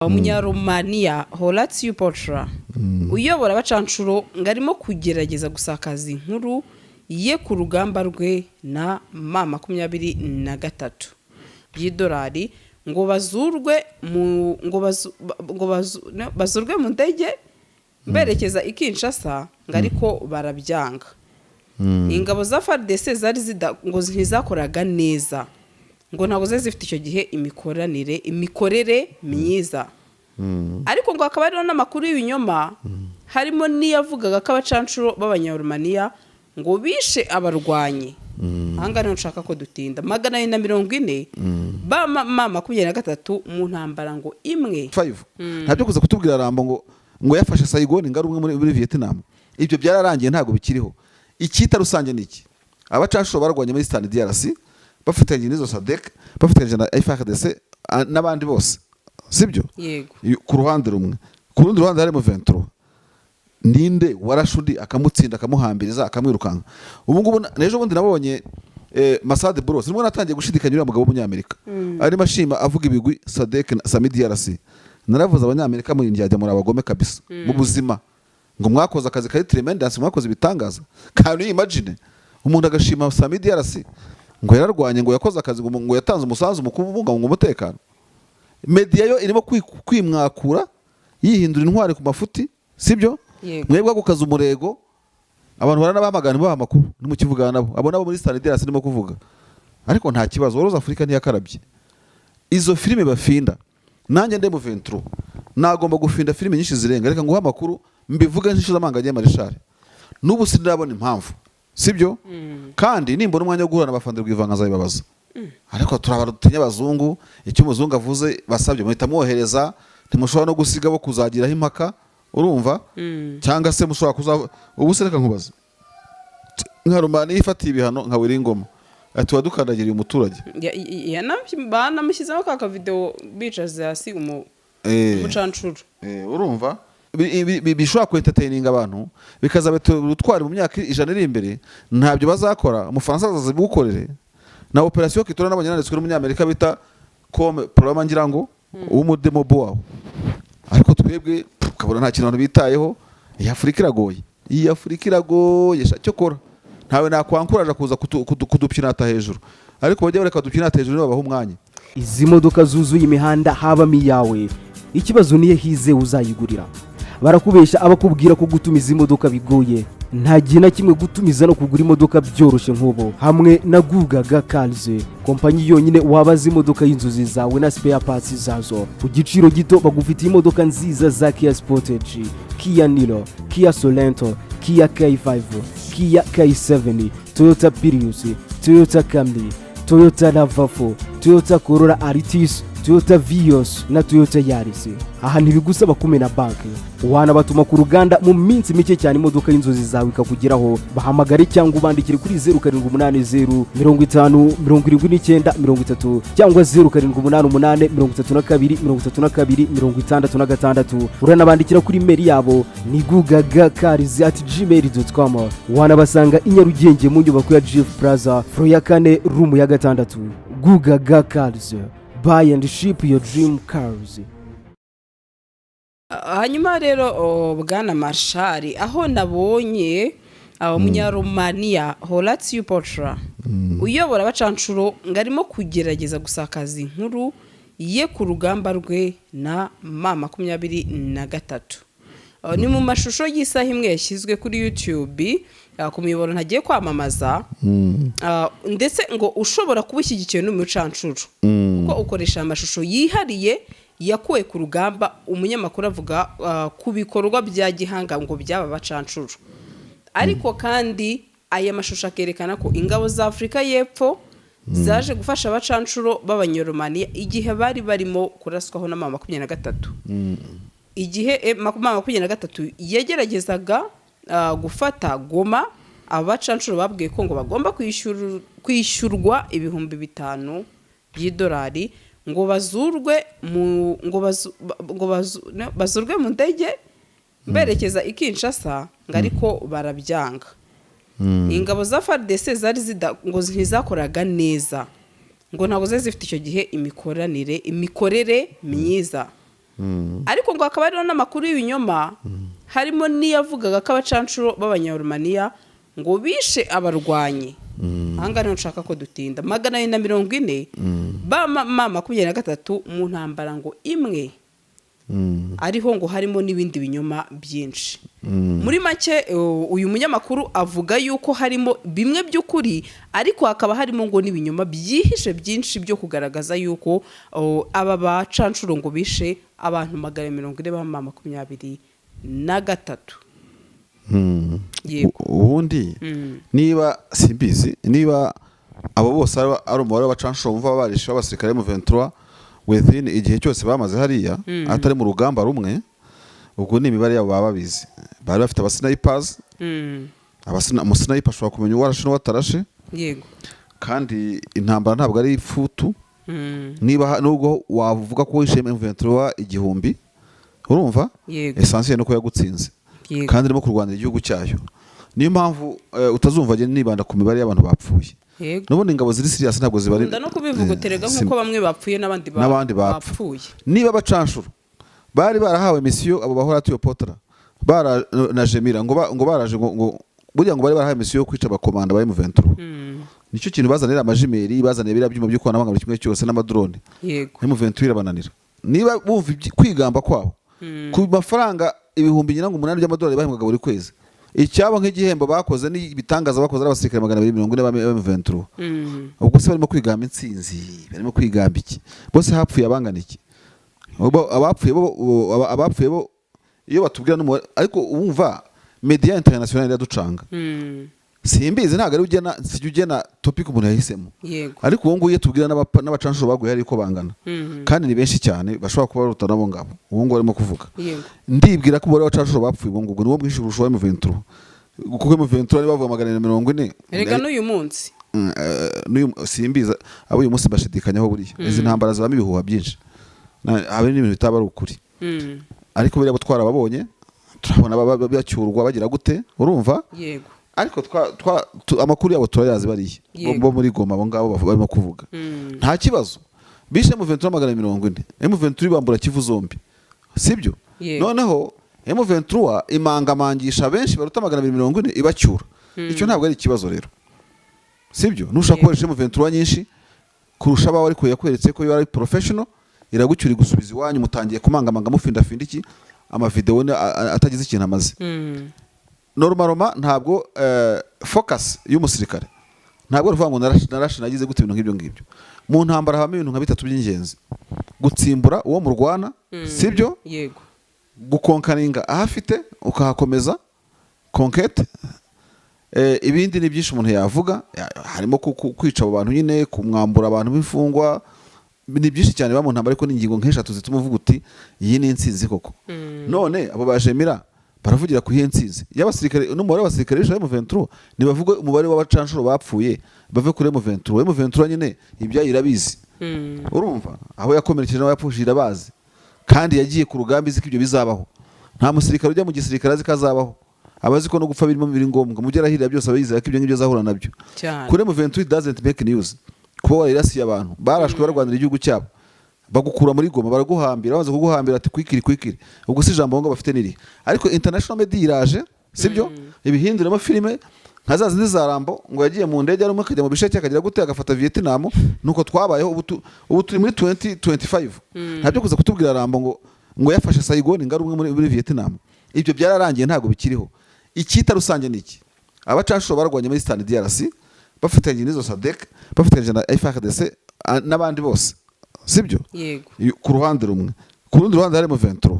Umunyaromania Horatiu Potra uyobora abacanshuro ngarimo kugerageza gusakaza inkuru ye ku rugamba rwe na M23 by'idolari ngo bazurwe mu ndege berekeza i Kinshasa ngariko barabyanga. Ingabo za FARDC zari ngo ntizakoraga neza ngo ntabwo zifite icyo gihe imikorere myiza. Ariko ngo akaba ariho n'amakuru y'ibinyoma harimo niyavugaga ko abacanshuro b'abanyaromania ngo bishe abarwanyi. Hanga rero nshaka ko dutinda 440 ba M23 mu ntambara ngo imwe 5 ntabyo kuza kutubwira Rambo ngo yafashe Saigon ngarumwe muri Vietnam. Ibyo byararangiye ntago bikiriho. Icyita rusange niki abacanshuro barwanye muri Eastern DRC bafatanye n'izo SADC bafatanye na FARDC n'abandi bose sibyo yego ku ruhande rumwe. Ku rundi ruhande harimo 23 ninde warashudi akamutsinda akamuhambiriza akamwirukanka. Ubu ngubu nejo bundi nabonye Masad Bros nimwe natangiye gushidikanya uriya mugabo w'umunyamerika ari mashima avuga ibigwi SADC na Sami DRC. Naravuze abanyamerika muri India muri abagome kabisa mu buzima ngo mwakoze akazi kari tremendous mwakoze ibitangaza. Kandi imagine umuntu agashima Sami DRC ngo yararwanye ngo yakoze akazi ngo yatanze umusanzu mu kubunga ngo umutekano. Media yo irimo kwimwakura yihindura intwari ku mafuti sibyo mwebwe gukaza umurego abantu barana bamagana baha makuru ni mu kivugana nabo abo nabo muri Eastern DRC ndimo kuvuga. Ariko nta kibazo Woroza Afrika ntiyakarabye izo filime bafinda nanjye ndemo 23 nagomba gufinda filime nyinshi zirenga reka nguha makuru mbivuga nshishiza amanganye Marshal n'ubu sinabona impamvu sibyo kandi nimbona umwanya wo guhura n'abafande bw'ivanga zabibabaza. Ariko turabara dutinya abazungu icyo umuzungu avuze basabye muhita mwohereza ntimushobora no gusiga bo kuzagiraho impaka urumva cyangwa se mushobora kuza ubu se reka nkubaza nka Romania ifatiye ibihano nka Wiringoma ati wadukandagiriye umuturage banamushyizemo ka video bicaze hasi umucanshuro urumva bishobora ku entertaining abantu bikazabetutwara mu myaka 100 iri imbere ntabyo bazakora umufaransa azazibukorere na operation kitora n'abanyanditswe n'umunyamerika bita comme programme ngirango w'umudemobo wawo. Ariko twebwe kabona nta kintu bitayeho iyi Afrika iragoye cyo kora ntawe nakwankuraje kuza kudupyinata hejuru ariko bajye bareka dupyinata hejuru babaho umwanya. Izi modoka zuzuye imihanda habamo iyawe ikibazo niye hize uzayigurira barakubesha abakubwira ko gutumiza imodoka bigoye nta gihe na kimwe gutumiza no kugura imodoka byoroshye nk'ubo hamwe na Gugaga Cars kompanyi yonyine wabaza imodoka y'inzozi zawe na spare parts zazo ku giciro gito bagufitiye imodoka nziza za Kia Sportage, Kia Niro, Kia Sorento, Kia K5, Kia K7, Toyota Prius, Toyota Camry, Toyota RAV4, Toyota Corolla Altis, Toyota Vios na Toyota Yaris. Aha ntibigusaba kumena banki wanabatuma ku ruganda mu minsi mike cyane imodoka y'inzozi zawe ikakugeraho. Bahamagare cyangwa ubandikire kuri 0780 50 79 cyangwa 0788 uranabandikira kuri mail yabo ni gugagacars@gmail.com. wanabasanga i Nyarugenge mu nyubako ya Jeff Plaza floor ya 4 room ya 6. Gugaga Cars, buy and ship your dream cars. Hanyuma rero bwana Marshal aho nabonye umunyaromania Horatiu Potra uyobora abacanshuro ngarimo kugerageza gusakaza inkuru ye ku rugamba rwe na M23 ni mu mashusho y'isaha imwe yashyizwe kuri YouTube ku miyoboro ntagiye kwamamaza ndetse ngo ushobora kubishyigikiye n'umucanshuro kuko ukoresha amashusho yihariye yakuwe ku rugamba. Umunyamakuru avuga ku bikorwa bya gihanga ngo byaba bacanshuro ariko kandi aya mashusho akerekana ko ingabo za Afrika y'Epfo zaje gufasha abacanshuro b'abanyaromania igihe bari barimo kuraswaho na M23 igihe M23 yageragezaga gufata Goma. Abacanshuro babwiye ko ngo bagomba kwishyurwa ibihumbi 5 by'idolari ngo bazurwe mu ndege berekeza i Kinshasa ngariko barabyanga. Ingabo za FARDC zari ngo ntizakoraga neza ngo ntabwo zifite icyo gihe imikorere myiza. ariko ngo hakaba hariho n'amakuru y'ibinyoma harimo n'iyavugaga ko abacanshuro b'abanyarumaniya ngo bishe abarwanyi ahangaha niho nshaka ko dutinda 440 ba 23 mu ntambara ngo imwe ariho ngo harimo n'ibindi binyoma byinshi muri make uyu munyamakuru avuga yuko harimo bimwe by'ukuri ariko hakaba harimo ngo n'ibinyoma byihishe byinshi byo kugaragaza yuko aba bacanshuro ngo bishe abantu 423 ubundi niba simbizi niba abo bose ari umubare w'abacanshuro bumva barishe abasirikare mu 23 within igihe cyose bamaze hariya atari mu rugamba rumwe ubwo ni imibare yabo baba babizi bari bafite abasnipers umusniper ashobora kumenya uwarashe n'uwatarashe yego kandi intambara ntabwo ari ifutu niba nubwo wavuga ko wishe M23 igihumbi urumva essentiel nuko yagutsinze kandi irimo kurwanira igihugu cyayo niyo mpamvu utazumva agenda nibanda ku mibare y'abantu bapfuye n'ubundi ingabo ziri serious ntabwo zibari no kubivugoterega nkuko bamwe bapfuye n'abandi bapfuye niba bacanshuro bari barahawe mission abo bahora atuye Potra bara na Jemira ngo baraje ngo burya ngo bari barahawe mission yo kwica abakomanda ba M23 nicyo kintu bazanira amajimeri bazanira bira byuma byo kwana buri kimwe cyose n'amadrone yego M23 irabananira niba bumva kwigamba kwabo ku mafaranga ibihumbi nyina ngo 8 by'amadolari bahembwaga buri kwezi icyabo nk'igihembo bakoze ni bitangaza bakoze abasirikare 240 ba M23 ubwo se barimo kwigamba intsinzi barimo kwigamba iki bose hapfuye abangana iki abapfuye bo iyo batubwira n'umubare ariko umva media international iraducanga simbizi ntago ari ugena topic umuntu yahisemo ariko uwo nguye tubwira n'abacanshuro baguye ariko bangana kandi ni benshi cyane bashobora kuba baruta nabo ngabo uwo ngo arimo kuvuga ndibwira ko umubare w'abacanshuro bapfuye ubwo ngo niwo mwinshi kurusha wa M23 kuko M23 bavuga 440 erega n'uyu munsi simbiza abo uyu munsi bashidikanyaho buriya izi ntambara zibamo ibihuha byinshi habe n'ibintu bitaba ari ukuri ariko biriya twara babonye turabona bacyurwa bagira gute urumva yego ariko amakuru yabo turayazi bariye bo muri Goma abo ngabo barimo kuvuga nta kibazo bishe M23 440 M23 bambura Kivu zombi sibyo noneho M23 imangamangisha benshi baruta 440 ibacyura icyo ntabwo ari ikibazo rero sibyo nushaka koresha M23 nyinshi kurusha abawe ariko yakweretse ko yari professional iragucyura gusubiza iwanyu mutangiye kumangamanga mufinda iki amavideo atagize ikintu amaze normalement ntabwo focus y'umusirikare ntabwo ruvuga ngo narashe nagize gute ibintu nk'ibyo ngibyo mu ntambara habamo ibintu nka bitatu by'ingenzi gutsimbura uwo murwana sibyo yego gukonkaringa ahafite ukahakomeza conquête ibindi ni byinshi umuntu yavuga harimo kwica abo bantu nyine kumwambura abantu b'imfungwa ni byinshi cyane ba mu ntambara ariko n'ingingo nk'eshatu zituma uvuga uti iyi ni intsinzi koko none abo bajemira baravugira ku hensize y'abasirikare n'umubare w'abasirikare bishe M23 nibavuga umubare w'abacanshuro bapfuye bave kuri M23 nyine ibyayirabizi urumva aho yakomerekeje nawe yapfushira bazi kandi yagiye ku rugamba iziko ibyo bizabaho nta musirikare ujya mu gisirikare azi kazabaho abazi ko no gupfa birimo biri ngombwa mu gerahirira byose abayizera ko ibyo ngibyo azahura nabyo kuri M23 doesn't make news kuba warasiye abantu barashwe barwanira igihugu cyabo bagukura muri Goma baraguhambira baza kuguhambira ati kwikiri ubwo si jambo ngo bafite niri ariko international media iraje sibyo ibihinduramo filime nkazazi ndizarambo ngo yagiye mu ndege arimo kujya mu bisheke akagira gute agafata Vietnam nuko twabayeho ubu turi muri 2025 ntabyo kuza kutubwira rambo ngo yafashe Saigon ngarumwe muri Vietnam ibyo byararangiye ntago bikiriho ikita rusange niki abacanshuro barwanye muri Eastern DRC bafatanye n'izo SADC bafatanye na FARDC n'abandi bose sibyo yego ku ruhande rumwe ku rundi ruhande harimo 23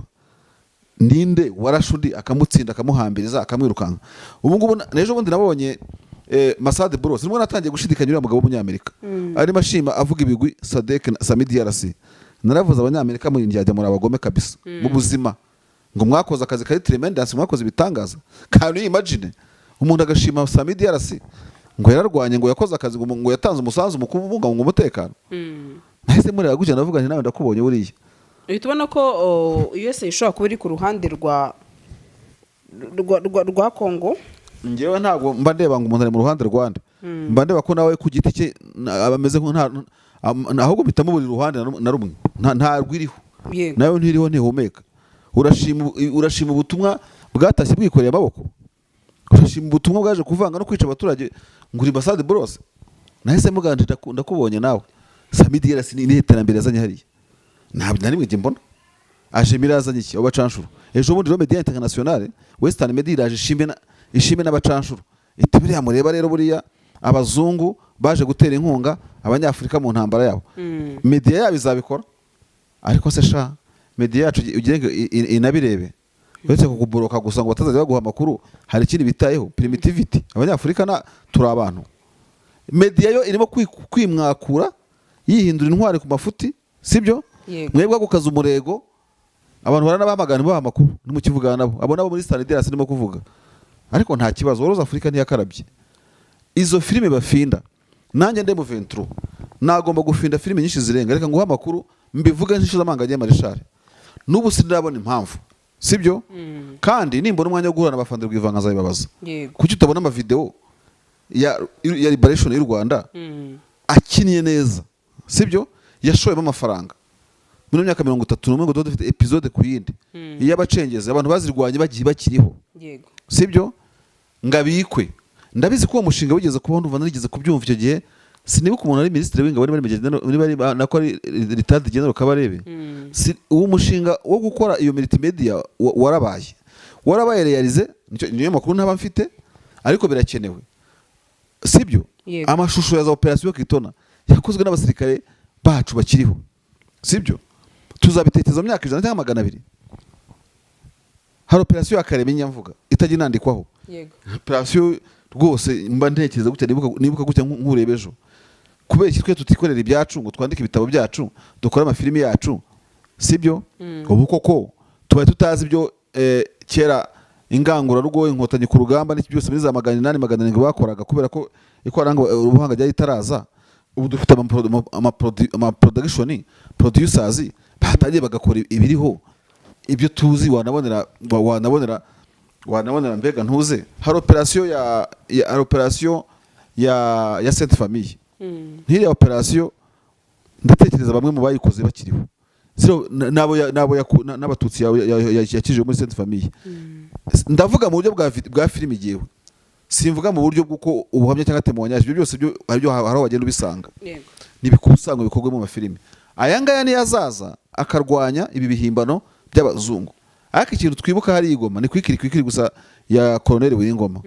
ninde warashudi akamutsinda akamuhambiriza akamwirukanka ubu ngubu nejo bundi nabonye Masade Bros nimwe natangiye gushidikanya uriya mugabo w'umunyamerika ari mashima avuga ibigwi SADC na Sami DRC naravuze abanyamerika muri njyajya muri abagome kabisa mu buzima ngo mwakoze akazi kari tremendous mwakoze bitangaza kandi imagine umuntu agashima Sami DRC ngo yararwanye ngo yakoze akazi ngo yatanze umusanzu mu kubunga ngo umutekano nahise muri aguje navuga nti nawe ndakubonye buriya bitubona ko USA ishobora kuba iri ku ruhande rwa Congo ngewe ntabwo mba ndeba ngo umuntu ari mu ruhande rwande mba ndeba ko nawe ku giti cye abameze ahubwo bitamo buri ruhande na rumwe nta rwiriho Yego. nayo ntiriho ntihumeka. Urashima ubutumwa bwatashye bwikoreye amaboko, urashima ubutumwa bwaje kuvanga no kwica abaturage ngo uri Masad Bros. Nahise muganje ndakubonye nawe Samidi yarasi ni iterambere yazanye hariya ntabwo nari mwije mbona aje mirazanye iki abacanshuro ejo bundi Media International Western Media iraje ishime n'abacanshuro iti buriya mureba rero buriya abazungu baje gutera inkunga abanyafrika mu ntambara yabo. Media yabo izabikora ariko se sha media yacu ugire inabirebe uretse kukuboroka gusa ngo batazajya baguha amakuru hari ikindi bitayeho primitivity. Abanyafrika na turi abantu. Media yo irimo kwimwakura yihindura intwari ku mafuti sibyo mwebwe gukaza umurego abantu baranabamagana baha amakuru nimukivugana nabo abo nabo muri Standard ndimo kuvuga ariko nta kibazo Rose Africa ntiyakarabye izo filime bafinda nanjye ndemo 23 nagomba gufinda filime nyinshi zirenga reka nguha amakuru mbivuga nshize amanganye Marshal n'ubu sindabona impamvu sibyo kandi nimbona umwanya wo guhura n'abafande rwivanga zabibabaza kuki utabona ama video ya liberation y'u Rwanda akiniye neza sibyo yashoyemo amafaranga muri myaka 31 ngo dufite episode ku yindi iyo abacengeze abantu bazirwanye bagiye bakiriho sibyo ngabikwe ndabizi ko uwo mushinga wigeze kubaho ndumva narigeze kubyumva icyo gihe sinibuka umuntu ari ministre w'ingabo muri bari nako ari Ritad General Kabarebe uwo mushinga wo gukora iyo multimedia warabaye realize niyo makuru ntaba mfite ariko birakenewe sibyo amashusho ya za operation Kitona yakozwe n'abasirikare bacu bakiriho sibyo tuzabitekereza mu myaka 100 cyangwa 200 hari operation ya Karemenya mvuga itaginandikwaho operation rwose mba ntekereza gutya nibuka gutya nkurebejo kubera iki twe tutikorera ibyacu ngo twandike ibitabo byacu dukora amafilimi yacu sibyo ubu koko tubaye tutazi ibyo kera ingangura rugo inkotanyi ku rugamba n'iki byose muri za 800 bakoraga kubera ko ikoranga ubuhanga ryari itaraza ubu dufite ama production producers batagiye bagakora ibiriho ibyo tuzi wanabonera mbega ntuze hari operation ya Sainte Famille nkiri operation ndatekereza bamwe mu bayikoze bakiriho n'abatutsi yakije muri Sainte Famille ndavuga mu buryo bwa filime giyewe simvuga mu buryo bwuko ubuhamya cyangwa temonyage ibyo byose byo haro wagenda ubisanga nibikusanga bikorwe mu mafilime ayangaya ni yazaza akarwanya ibi bihimbano by'abazungu ariko ikintu twibuka hari igoma ni kwikiri gusa ya Colonel W'ingoma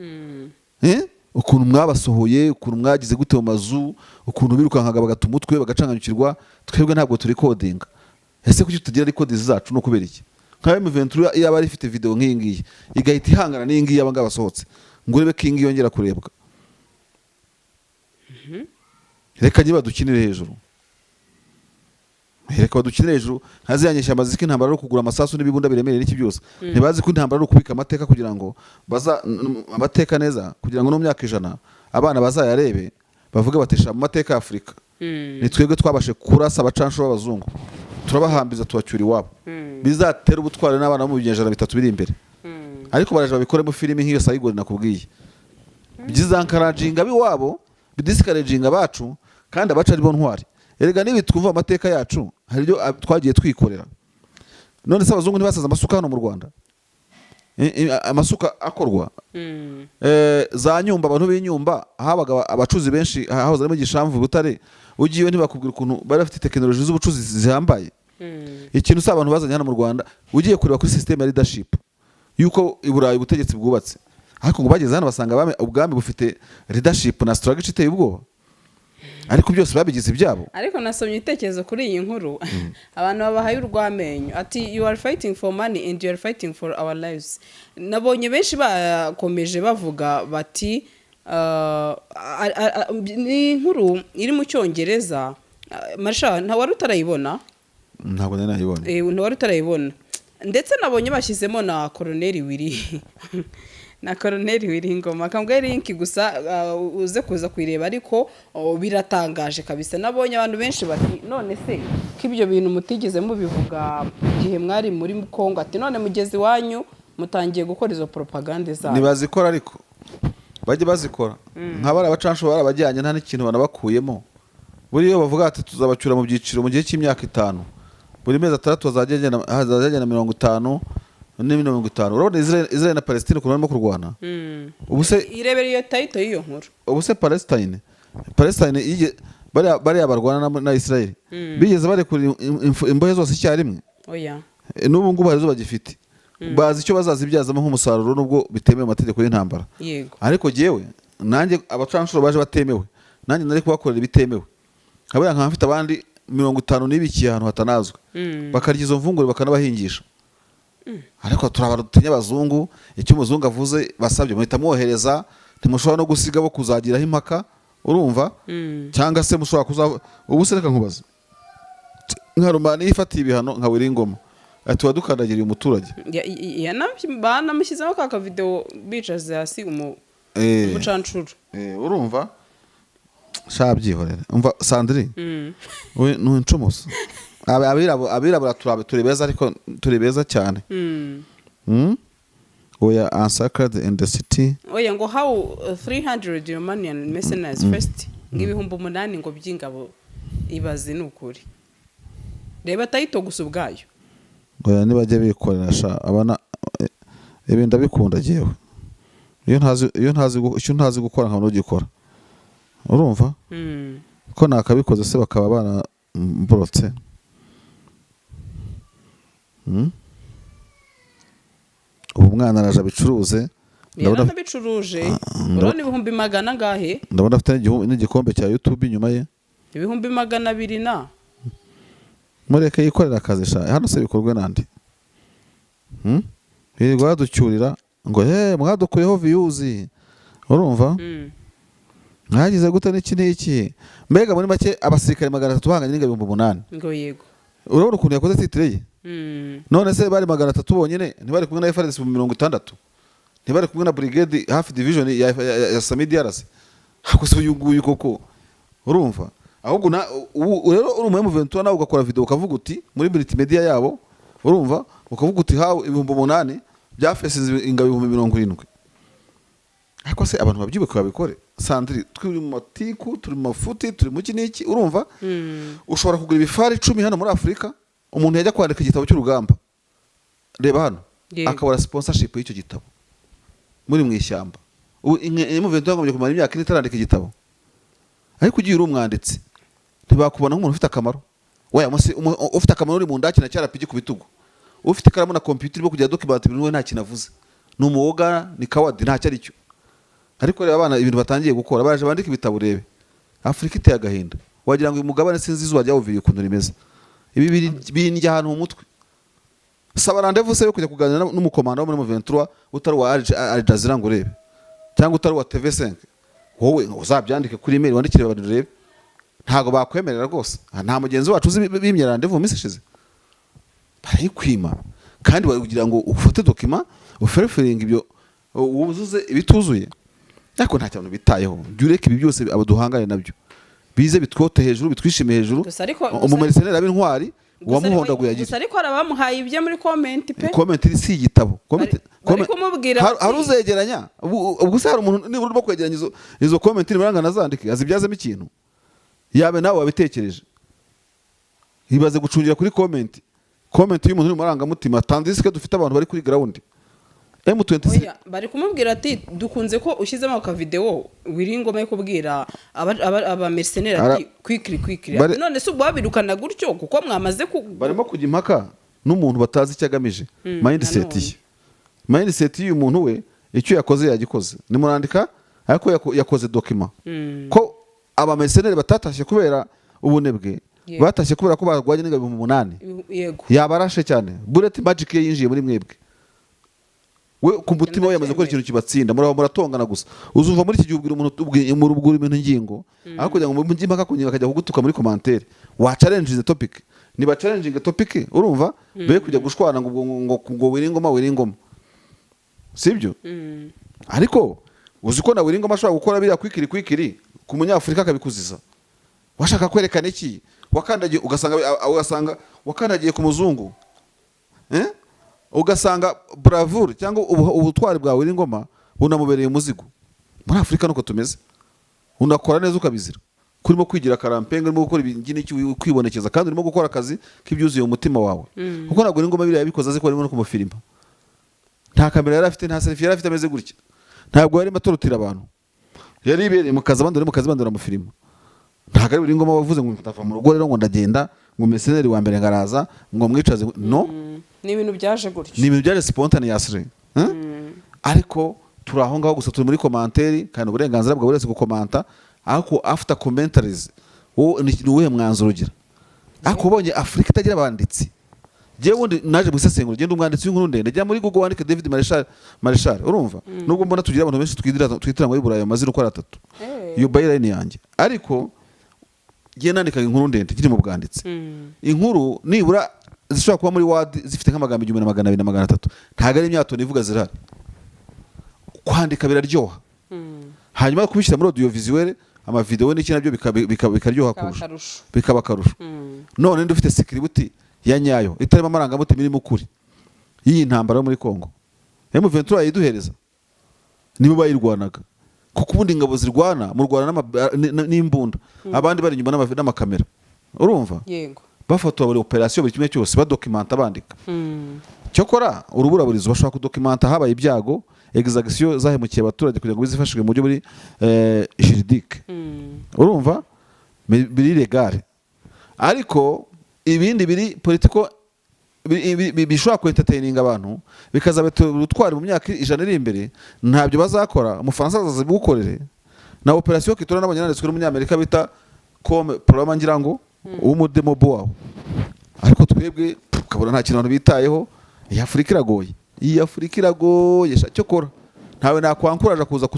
ukuntu mwabasohoye ukuntu mwagize gute mu mazu ukuntu birukankaga bagata umutwe bagacanganyukirwa twebwe ntabwo turi coding ese kuki tugira record zacu no kubera iki nka M23 yaba ari ifite video nk'iyi ngiyi igahita ihangana n'iyi ngiyi abanga basohotse ngo urebe King yongera kurebwa reka niba dukinire hejuru reka badukinire hejuru haziyanyesha amaziki intambara yo kugura amasasu n'ibigunda biremereye n'iki byose ntibazi ko intambara yo kubika amateka kugira ngo baza amateka neza kugira ngo no myaka 100 abana bazayarebe bavuge batesha mu mateka ya Afrika ni twebwe twabashe kurasa abacansho b'abazungu turabahambiza tubacyura iwabo bizatera ubutware n'abana mu binyejana 3 biri imbere ariko baraje babikore mu filime nk'iyo Sayigori nakubwiye bizankarajinga biwabo bidiscouraging abacu kandi abaca ari bo ntwari erega nibi twumva amateka yacu hari byo twagiye twikorera none se abazungu ntibasaza amasuka hano mu Rwanda amasuka akorwa za nyumba abantu b'inyumba habaga abacuzi benshi hahoze mu gishamvu Butare ugiye ntibakubwira ukuntu bari bafite technology z'ubucuzi zihambaye ikintu se abantu bazanye hano mu Rwanda ugiye kureba kuri system ya leadership yuko iburayi ubutegetsi bwubatse ariko ngo bageze hano basanga ubwami bufite leadership na strategy iteye ubwoba ariko byose babigize ibyabo ariko nasomye itekerezo kuri iyi nkuru abantu babahaye urwamenyo ati you are fighting for money and you are fighting for our lives nabonye benshi bakomeje bavuga bati ni inkuru iri mu cyongereza Marsha ntawari utarayibona ntabwo nayibona ntawari utarayibona ndetse nabonye bashyizemo na Colonel Willy na Colonel W'ingoma kambwe link gusa uze kuza kwireba ariko biratangaje kabisa nabonye abantu benshi bati none se k'ibyo bintu mutigeze mubivuga gihe mwari muri Kongo ati none mugezi wanyu mutangiye gukora izo propaganda zabo nibazikora ariko baje bazikora nk'abara abacansho barabajyanye nta n'ikintu banabakuyemo buriyo bavuga ati tuzabacyura mu byiciro mu gihe cy'imyaka 5 buri mezi atandatu hazajya hagenda 50 50. urabona Israel na Palestine ukuntu barimo kurwana. Ubu se irebera iyo title y'iyo nkuru. Ubu se Palestine bariya barwana na Israel bigeze barekura imbohe zose icyarimwe? Oya. N'ubu ngubu harizo bagifite, bazi icyo bazazibyazamo nk'umusaruro nubwo bitemewe amategeko y'intambara. Yego. Ariko jewe nanjye abacanshuro baje batemewe, nanjye nari kubakorera ibitemewe. Kabera nka mfite abandi 50 n'ibiki ahantu hatanazwe, bakarya izo mvungure bakanabahingisha. Ariko turabara dutinya abazungu, icyo umuzungu avuze basabye muhita mwohereza, ntimushobora no gusiga bo kuzagiraho impaka, urumva? Cyangwa se mushobora kuza ubu se reka nkubaza nka Romani ifatiye ibihano nka Wiringoma ati wadukandagiriye umuturage banamushyizemo ka video bicaze hasi umucancuro. Urumva shabyihorera umva Sandrine we n'uncumuso abirabura turi beza, ariko turi beza cyane. Oya unsacred in the city. Oya ngo how 300 Romanian mercenaries first ng'ibihumbi 8 ngo by'ingabo ibaze n'ukuri. Reba tayito gusa ubwayo. Oya nibajye bikorera sha abana ibinda bikunda jewe. Iyo ntazi gukora nka n'ugikora. Urumva? Ko nakabikoze se bakaba bana mborotse. Ubu mwana araje abicuruze. Ndabona bicuruje. Urabona ibihumbi 100 ngahe? Ndabona afite n'igikombe cya YouTube inyuma ye. Ibihumbi 200 na. Mureke yikorera akazi sha hano se bikorwe nandi. Birirwa ducyurira ngo mwadukuyeho views. Urumva? Mwagize gute n'iki mbega muri make abasirikare 300 bahanganye n'ingabo 8. Ngo yego. Urabona ukuntu yakoze titre ye? None se bari 300 bonyine ntibari kumwe na FARDC 60, ntibari kumwe na brigade half division ya Samidiarasi. Hakose uyu nguyu koko. Urumva? Ahubwo rero uri mu M23 nawe ugakora video ukavuga uti muri multimedia yabo, urumva? Ukavuga uti hawo 8,000 byafesize ingabo 70. Ariko se abantu babyibuka babikore. Sandri turi mu matiku, turi mu mafuti, turi mu kiniki, urumva? Ushobora kugura ibifari 10 hano muri Afrika, umuntu yajya kwandika igitabo cy'urugamba. Reba hano akabara sponsorship y'icyo gitabo muri mu ishyamba. M23 ngomye kumara imyaka itarandika igitabo. Ariko ugiye uri umwanditsi ntibakubona nk'umuntu ufite akamaro. Oya ufite akamaro uri mu ndaki na cyarapigi ku bitugu. Ufite ikaramu na computer bwo kujya document ibintu we nta kinavuze. Ni umuwoga ni kawadi nta cyari cyo. Ariko reba abana ibintu batangiye gukora baje bandika ibitabo rebe. Afrika iteye agahinda. Wagira ngo uyu mugabane sinzi izuba ryawuviye ukuntu rimeze. Ibi bindya ahantu mu mutwe. Saba rendez-vous se yo kujya kuganira n'umukomanda wo muri M23 utari wa Al Jazeera ngo urebe. Cyangwa utari wa TV5. Wowe uzabyandike kuri email wandikire barurebe. Ntago bakwemerera rwose. Nta mugenzi wacu uzi bimye rendez-vous misishize. Barayikwima kandi bagira ngo ufate document ufereferinga ibyo ubuzuze ibituzuye. Ariko nta cyane bitayeho. Jureke ibi byose abo duhangane nabyo. Bize bitwote hejuru bitwishime hejuru. Umumercenary ab'intwari wamuhondaguye yagize. Gusa ariko arabamuhaye ibyo muri comment pe. Comment iri si igitabo. Comment kumubwira haruzegeranya. Ubwo se hari umuntu ni urimo kwegeranya izo comment nibaranga nazandike azibyazemo ikintu. Yabe nawe wabitekereje. Ibaze gucungira kuri comment. Comment y'umuntu uri maranga mutima tandisike dufite abantu bari kuri ground. M26 bari kumubwira ati dukunze ko ushyizemo aka video Wiringoma yo kubwira aba mercenaires ati quickly none se ubwo babirukana gutyo kuko mwamaze barimo kujya impaka n'umuntu batazi icyagamije mindset y'uyu muntu we icyo yakoze yagikoze ni murandika ariko yakoze document ko aba mercenaires batatashye kubera ubunebwe batashye kubera ko barwanye n'ingabo 8 yego yabarashe cyane bullet magic yinjiye muri mwebwe we ku mutima we yamaze gukora ikintu kibatsinda muratongana gusa uzuva muri iki gihe ubwira umuntu ubwira ibintu ngingo ariko kugira ngo mu mpaka kunyega akajya kugutuka muri commentaire wa challenge the topic niba challenging topic urumva be kujya gushwana ngo Wiringoma sibyo ariko uziko na Wiringoma ashobora gukora biriya kwikiri ku munyafrika akabikuziza washaka kwerekana iki wakandagiye ugasanga wakandagiye ku muzungu ugasanga bravure cyangwa ubutwari bwa Wiringoma bunamubereye umuzigo muri Afrika nuko tumeze unakora neza ukabizira kurimo kwigira karampenga urimo gukora ibingi n'iki kwibonekeza kandi urimo gukora akazi k'ibyuzuye umutima wawe kuko ntabwo ari ngoma biriya yabikoze azi ko arimo no kumufilima nta kamera yari afite nta selfie yari afite ameze gutya ntabwo yarimo atorotira abantu yari ibereye mu kazi abandi bari mu kazi abandi baramufilima ntabwo ari buri ngoma wavuze ngo ndava mu rugo rero ngo ndagenda ngo meseneri wa mbere ngaraza ngo mwicaze no ni ibintu byaje gutyo ni ibintu byaje spontaneously ariko turi aho ngaho gusa turi muri komanteri kandi uburenganzira bwa buri wese gukomanta ariko after commentaries ni uwuhe mwanzuro ugira ariko ubonye Afurika itagira abanditsi jewe wundi naje gusesengura genda umwanditsi w'inkuru ndende jya muri Google wandike David Marshall urumva nubwo mbona tugira abantu benshi twitira ngo iburayo amazina uko ari 3 iyo byline yanjye ariko giye nandika inkuru ndende kiri mu bwanditsi inkuru nibura zishobora kuba muri Word zifite nk'amagambo 1200 300 ntago ari imyato nivuga zirari kwandika biraryoha hanyuma kubishyira muri audio visuel ama video n'iki nabyo bikaryoha kurusha bikaba akarusho none ndi ufite script ya nyayo itarimo amarangamutima irimo ukuri iyi ntambara yo muri Kongo M23 yiduhereza nibo bayirwanaga kuko ubundi ingabo zirwana mu Rwanda n'imbunda abandi bari inyuma n'amakamera urumva yego bafotora buri operation buri kimwe cyose badocumenta bandika cyokora urubura burizo bashaka kudocumenta habaye ibyago exaction zahemukiye abaturage kugira ngo bizifashwe mu buryo buri juridique urumva biri legal ariko ibindi biri politiko bishobora ku entertaining abantu bikazabeta urutwari mu myaka 100 iri imbere ntabyo bazakora umufaransa azaza bukorere na operation kitora n'abanyarwanda n'umunyamerika bita comme problème ngira ngo umudemo boaho ariko twebwe kabona nta kintu bitayeho iyi Afurika iragoye cyokora ntawe nakwankuraje kuza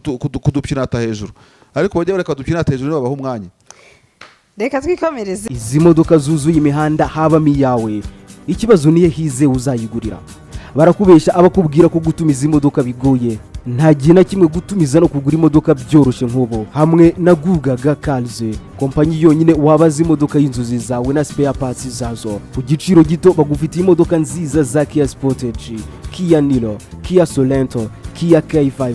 kudupyinata hejuru ariko bajya bareka dupyinata hejuru babaho umwanya reka twikomereze izi modoka zuzuye imihanda habamo iyawe ikibazo niye hize uzayigurira barakubesha abakubwira ko gutumiza imodoka bigoye nta gihe na kimwe gutumiza no kugura imodoka byoroshye nk'ubu hamwe na Gugaga Cars kompanyi yonyine wabaza imodoka y'inzozi zawe na spare parts zazo ku giciro gito bagufitiye imodoka nziza za Kia Sportage, Kia Niro, Kia Sorento, Kia K5,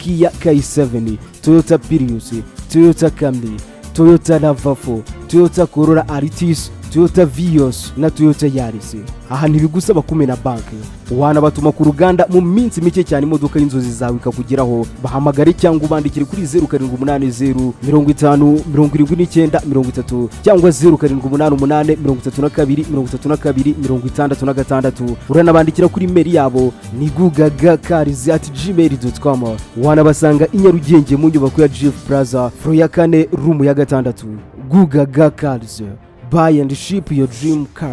Kia K7, Toyota Prius, Toyota Camry, Toyota RAV4, Toyota Corolla Altis, Toyota Vios na Toyota Yaris. Aha ntibigusaba kumena banki wanabatuma ku ruganda mu minsi mike cyane imodoka y'inzozi zawe ikakugeraho bahamagare cyangwa ubandikire kuri 0780 50 79 30 cyangwa 0788 32 66 uranabandikira kuri mail yabo ni gugagacars@gmail.com wanabasanga i Nyarugenge mu nyubako ya Jeff Plaza floor ya 4 room ya 6 Gugaga Cars. Buy and ship your dream car.